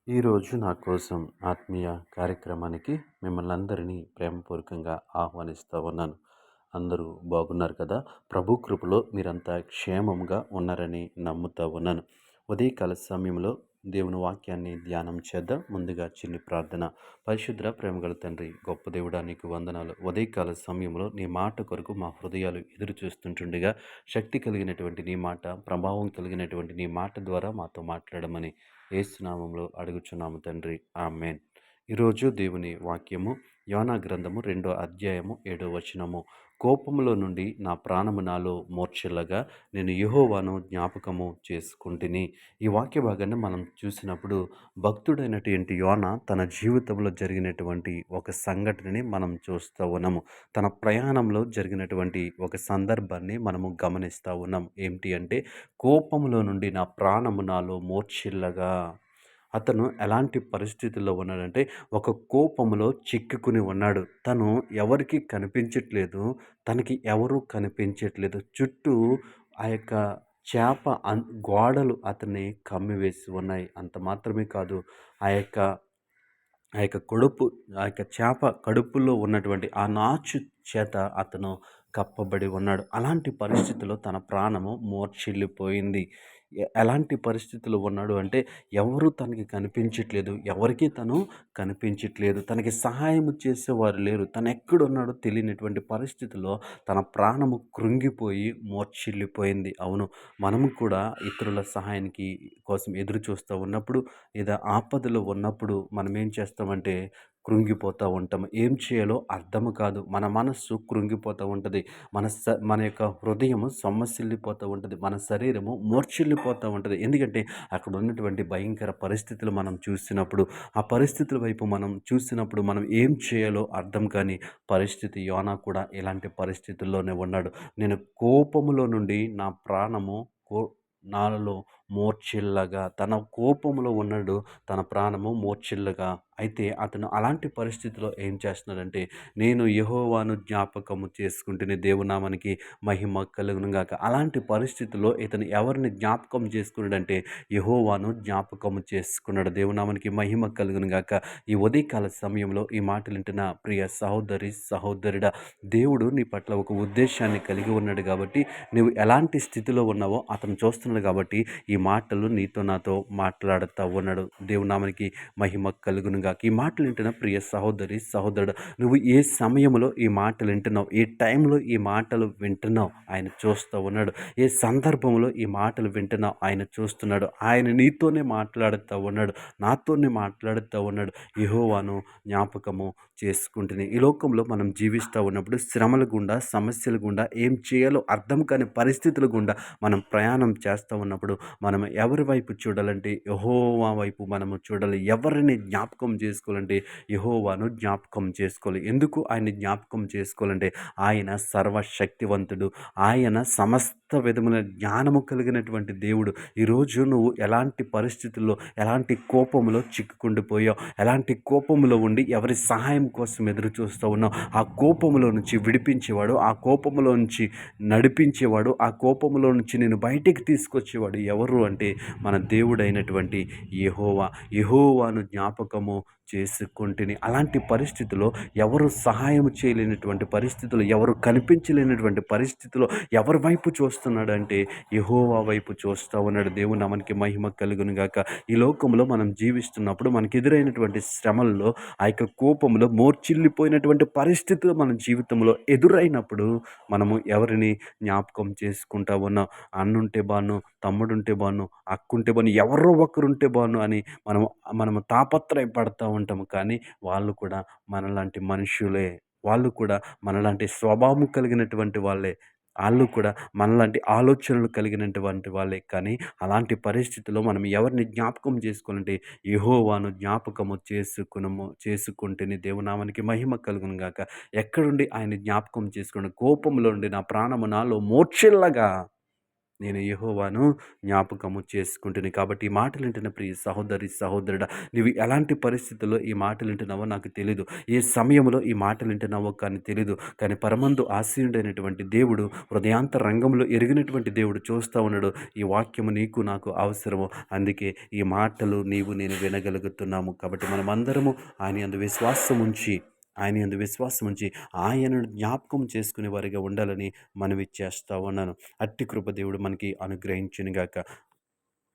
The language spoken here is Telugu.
ఈరోజు నా కోసం ఆత్మీయ కార్యక్రమానికి మిమ్మల్ని అందరినీ ప్రేమపూర్వకంగా ఆహ్వానిస్తూ ఉన్నాను. అందరూ బాగున్నారు కదా? ప్రభు కృపలో మీరంతా క్షేమంగా ఉన్నారని నమ్ముతా ఉన్నాను. ఉదయకాల సమయంలో దేవుని వాక్యాన్ని ధ్యానం చేద్దాం. ముందుగా చిన్ని ప్రార్థన. పరిశుద్ర ప్రేమగల తండ్రి, గొప్ప దేవుడా నీకు వందనాలు. ఉదయకాల సమయంలో నీ మాట కొరకు మా హృదయాలు ఎదురు చూస్తుంటుండగా శక్తి కలిగినటువంటి నీ మాట, ప్రభావం కలిగినటువంటి నీ మాట ద్వారా మాతో మాట్లాడమని యేసునామంలో అడుగుచున్నాము తండ్రి. ఆమేన్. ఈరోజు దేవుని వాక్యము యోనా గ్రంథము 2వ అధ్యాయము 7వ వచనము. కోపములో నుండి నా ప్రాణము నాలో మూర్ఛిల్లగా నేను యెహోవాను జ్ఞాపకము చేసుకుంటిని. ఈ వాక్య భాగాన్ని మనం చూసినప్పుడు భక్తుడైనటువంటి యోనా తన జీవితంలో జరిగినటువంటి ఒక సంఘటనని మనం చూస్తూ ఉన్నాము. తన ప్రయాణంలో జరిగినటువంటి ఒక సందర్భాన్ని మనము గమనిస్తూ ఉన్నాం. ఏమిటి అంటే, కోపములో నుండి నా ప్రాణము నాలో మూర్ఛిల్లగా. అతను ఎలాంటి పరిస్థితుల్లో ఉన్నాడంటే, ఒక కోపంలో చిక్కుకుని ఉన్నాడు. తను ఎవరికీ కనిపించట్లేదు. తనకి ఎవరు కనిపించట్లేదు. చుట్టూ ఆ యొక్క చేప గోడలు అతన్ని కమ్మివేసి ఉన్నాయి. అంత మాత్రమే కాదు, ఆ యొక్క ఆ యొక్క కడుపు ఆ యొక్క చేప కడుపులో ఉన్నటువంటి ఆ నాచు చేత అతను కప్పబడి ఉన్నాడు. అలాంటి పరిస్థితిలో తన ప్రాణము మూర్ఛిల్లిపోయింది. ఎలాంటి పరిస్థితిలో ఉన్నాడు అంటే, ఎవరు తనకి కనిపించట్లేదు. ఎవరికీ తను కనిపించట్లేదు. తనకి సహాయం చేసేవారు లేరు. తను ఎక్కడున్నాడో తెలియనటువంటి పరిస్థితిలో తన ప్రాణము కృంగిపోయి మూర్ఛిల్లిపోయింది. అవును, మనము కూడా ఇతరుల సహాయానికి కోసం ఎదురు చూస్తూ ఉన్నప్పుడు, లేదా ఆపదలో ఉన్నప్పుడు మనం ఏం చేస్తామంటే కృంగిపోతూ ఉంటాం. ఏం చేయాలో అర్థం కాదు. మన మనస్సు కృంగిపోతూ ఉంటుంది. మన యొక్క హృదయము సొమ్మసిల్లిపోతూ ఉంటుంది. మన శరీరము మూర్ఛిల్లిపోతూ ఉంటుంది. ఎందుకంటే అక్కడ ఉన్నటువంటి భయంకర పరిస్థితులు మనం చూసినప్పుడు, ఆ పరిస్థితుల వైపు మనం చూసినప్పుడు మనం ఏం చేయాలో అర్థం కాని పరిస్థితి. యోనా కూడా ఇలాంటి పరిస్థితుల్లోనే ఉన్నాడు. నేను కోపములో నుండి నా ప్రాణము నాలో మూర్ఛిల్లగా, తన కోపంలో ఉన్నాడు. తన ప్రాణము మూర్ఛిల్లగా. అయితే అతను అలాంటి పరిస్థితిలో ఏం చేస్తున్నాడంటే, నేను యెహోవాను జ్ఞాపకము చేసుకుంటేనే దేవునామానికి మహిమ కలుగును గాక. అలాంటి పరిస్థితిలో ఇతను ఎవరిని జ్ఞాపకం చేసుకున్నాడంటే, యెహోవాను జ్ఞాపకము చేసుకున్నాడు. దేవునామానికి మహిమ కలుగును గాక. ఈ ఉదయకాల సమయంలో ఈ మాటలు వింటున్న ప్రియ సహోదరి, సహోదరుడా, దేవుడు నీ పట్ల ఒక ఉద్దేశాన్ని కలిగి ఉన్నాడు కాబట్టి, నువ్వు ఎలాంటి స్థితిలో ఉన్నావో అతను చూస్తున్నాడు కాబట్టి ఈ మాటలు నీతో నాతో మాట్లాడుతూ ఉన్నాడు. దేవునామానికి మహిమ కలుగును గాక. ఈ మాటలు వింటున్న ప్రియ సహోదరి, సహోదరుడు, నువ్వు ఏ సమయంలో ఈ మాటలు వింటున్నావు, ఏ టైంలో ఈ మాటలు వింటున్నావు, ఆయన చూస్తూ ఉన్నాడు. ఏ సందర్భంలో ఈ మాటలు వింటున్నావు, ఆయన చూస్తున్నాడు. ఆయన నీతోనే మాట్లాడుతూ ఉన్నాడు, నాతోనే మాట్లాడుతూ ఉన్నాడు. యెహోవాను జ్ఞాపకము చేసుకుంటుంది. ఈ లోకంలో మనం జీవిస్తూ ఉన్నప్పుడు శ్రమల గుండా, సమస్యల గుండా, ఏం చేయాలో అర్థం కాని పరిస్థితుల గుండా మనం ప్రయాణం చేస్తూ ఉన్నప్పుడు మనం ఎవరి వైపు చూడాలంటే యెహోవా వైపు మనము చూడాలి. ఎవరిని జ్ఞాపకం చేసుకోవాలంటే యెహోవాను జ్ఞాపకం చేసుకోవాలి. ఎందుకు ఆయన్ని జ్ఞాపకం చేసుకోవాలంటే, ఆయన సర్వశక్తివంతుడు. ఆయన సమస్త విధముల జ్ఞానము కలిగినటువంటి దేవుడు. ఈరోజు నువ్వు ఎలాంటి పరిస్థితుల్లో, ఎలాంటి కోపంలో చిక్కుకుండిపోయావు, ఎలాంటి కోపంలో ఉండి ఎవరి సహాయం కోసం ఎదురు చూస్తూ ఉన్నావు, ఆ కోపంలో నుంచి విడిపించేవాడు, ఆ కోపంలో నుంచి నడిపించేవాడు, ఆ కోపంలో నుంచి నేను బయటికి తీసుకొచ్చేవాడు ఎవరు అంటే మన దేవుడైనటువంటి యెహోవా. యెహోవాను జ్ఞాపకము చేసుకుంటుని. అలాంటి పరిస్థితిలో ఎవరు సహాయం చేయలేనటువంటి పరిస్థితులు, ఎవరు కనిపించలేనటువంటి పరిస్థితిలో ఎవరి వైపు చూస్తున్నాడు అంటే యెహోవా వైపు చూస్తూ ఉన్నాడు. దేవుని నామానికి మహిమ కలుగును గాక. ఈ లోకంలో మనం జీవిస్తున్నప్పుడు మనకు ఎదురైనటువంటి శ్రమల్లో, ఆ యొక్క కోపంలో మూర్ఛిల్లిపోయినటువంటి పరిస్థితులు మన జీవితంలో ఎదురైనప్పుడు మనము ఎవరిని జ్ఞాపకం చేసుకుంటా ఉన్నాం? అన్నుంటే బాను, తమ్ముడుంటే బాను, అక్కుంటే బాను, ఎవరో ఒకరుంటే బాను అని మనము తాపత్రయపడతా ఉంటాము. కానీ వాళ్ళు కూడా మనలాంటి మనుషులే. వాళ్ళు కూడా మనలాంటి స్వభావం కలిగినటువంటి వాళ్ళే. ఆళ్ళు కూడా మనలాంటి ఆలోచనలు కలిగినటువంటి వాళ్ళే. కానీ అలాంటి పరిస్థితిలో మనం ఎవరిని జ్ఞాపకం చేసుకోవాలంటే యెహోవాను జ్ఞాపకము చేసుకుంటేనే దేవునామానికి మహిమ కలుగును గాక. ఎక్కడుండి ఆయన్ని జ్ఞాపకం చేసుకోండి. కోపంలో ఉండి నా ప్రాణము నాలో మూర్ఛిల్లగా. నేను యెహోవాను జ్ఞాపకము చేసుకుంటుని. కాబట్టి ఈ మాటలు వింటున్న ప్రియ సహోదరి, సహోదరుడా, నీవు ఎలాంటి పరిస్థితుల్లో ఈ మాటలు వింటున్నావో నాకు తెలీదు. ఏ సమయంలో ఈ మాటలు వింటున్నావో కానీ తెలీదు. కానీ పరమందు ఆసీనుడైనటువంటి దేవుడు, హృదయాంతరంగంలో ఎరిగినటువంటి దేవుడు చూస్తా ఉన్నాడు. ఈ వాక్యము నీకు నాకు అవసరము. అందుకే ఈ మాటలు నీవు నేను వినగలుగుతున్నాము. కాబట్టి మనమందరము ఆయన యందు విశ్వాసముంచి, ఆయన యందు విశ్వాసముంచి ఆయనను జ్ఞాపకం చేసుకునే వారిగా ఉండాలని మనవి చేస్తా ఉన్నాను. అట్టి కృప దేవుడు మనకి అనుగ్రహించునుగాక.